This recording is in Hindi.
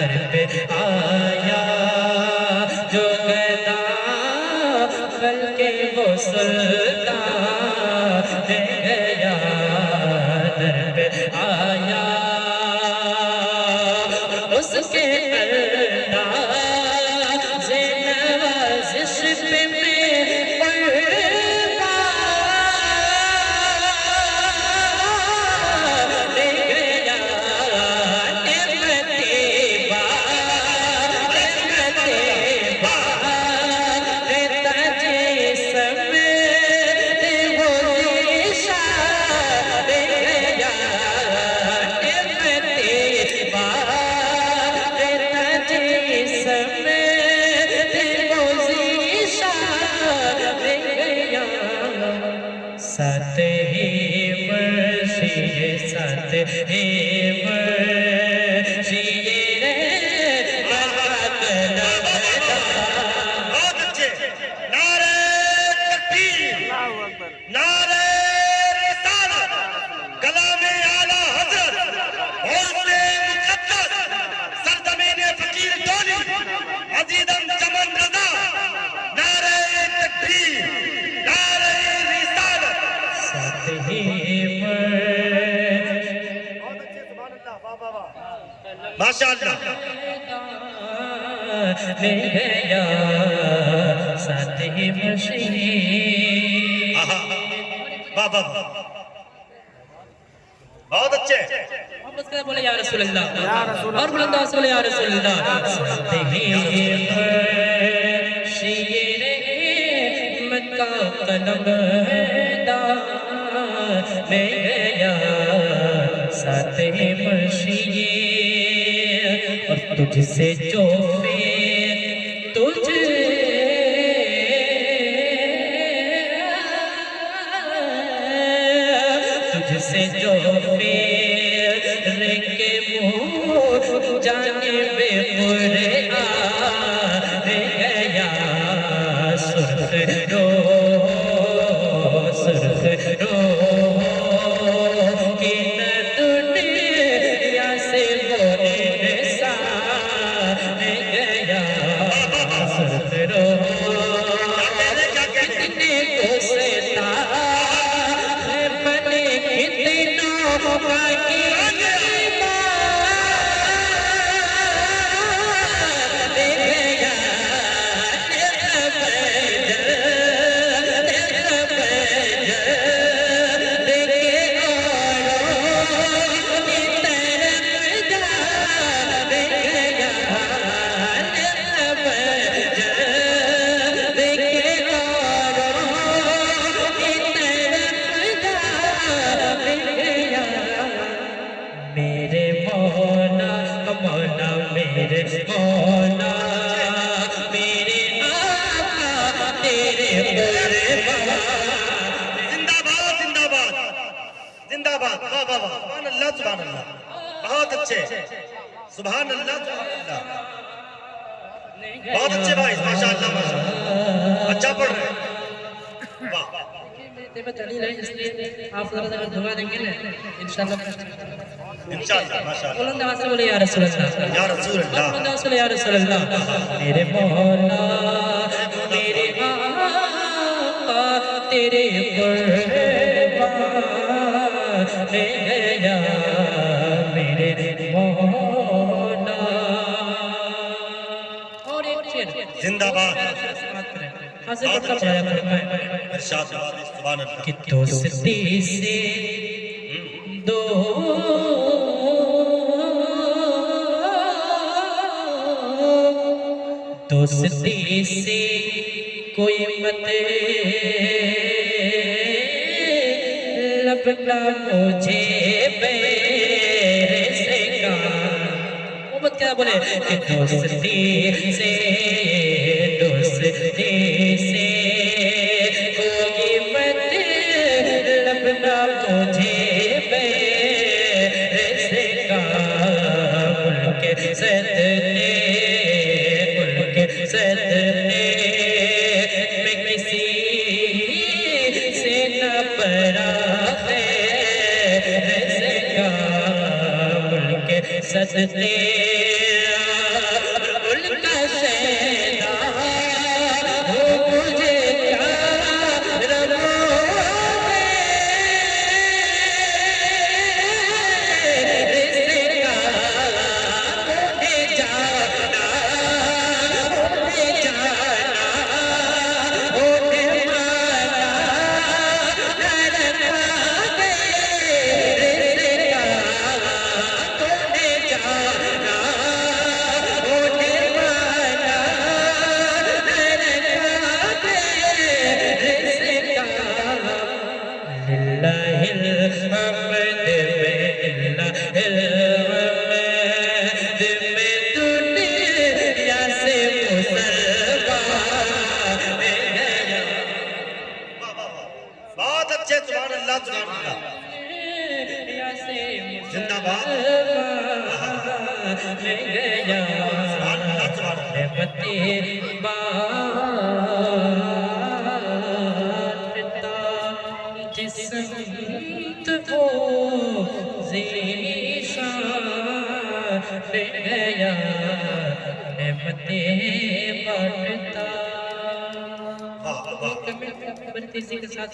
दर पे आया जो गदा बल्कि वो सुल्तान दे गया दर पे आया उसके अंदाज़ नवाज़िश पे साथ ही वर्षिए साथ ही वर्षिए रे बात लगता। बहुत अच्छे। नारे तकबीर, नारे रिसालत, कलामे आला हज़रत, हौसले मुक़द्दस, सरज़मीने फ़कीर टोली, अज़ीज़म चमन रज़ा, नारे तकबीर, नारे रिसालत। साथ ही माशाअल्लाह। ले गया साथ ही मशीन। आहा, वाह वाह वाह। बहुत अच्छे। बस कर बोले या रसूल अल्लाह और बुलंद आवाज़ से बोले या रसूल अल्लाह। साथ ही मशीन मक्का कलम ले गया साथ ही मशीन और तुझसे जो तुझसे जो फिर के मुँह जाने बेपुरे आ गया सुर्ख रो कि न दुनिया से वो इंसान गया सुर्ख रो कितने को सेता है बने कितनों का मेरे मौला मौला मेरे मौला मेरे आका तेरे कुर्बान। जिंदाबाद जिंदाबाद जिंदाबाद। वाह वाह वाह। सुभान अल्लाह सुभान अल्लाह। बहुत अच्छे। सुभान अल्लाह सुभान अल्लाह। बहुत अच्छे भाई माशाअल्लाह माशाअल्लाह। अच्छा पढ़ रहे हैं। वाह में चली रही इसलिए आप जरा दुआ देंगे ना इंशाल्लाह इंशाअल्लाह माशाअल्लाह। बुलंद आवाज़ से बोले या रसूल अल्लाह या रसूल अल्लाह। बुलंद आवाज़ से बोले या रसूल अल्लाह। मेरे मौला मेरे आका तेरे कुर्बान ले गया मेरे मौला। और एक शेर जिंदाबाद। हासिल करता पढ़ाया फरमाए इरशाद सुभान अल्लाह। कि दोस्ती से दो दोस्ती से कोई मतलब ना मुझे मेरे से का वो मत क्या बोले कि दोस्ती से कोई मतलब ना मुझे मेरे से का उनके सदने में किसी से न परा है ऐसे का उनके सदने से जिंदाबाद ले गया सुभान अल्लाह सुभान अल्लाह रहमते बांटता जिस संत वो ज़ीशान ले गया रहमते बांटता वाह वाह बड़ी तेजी के साथ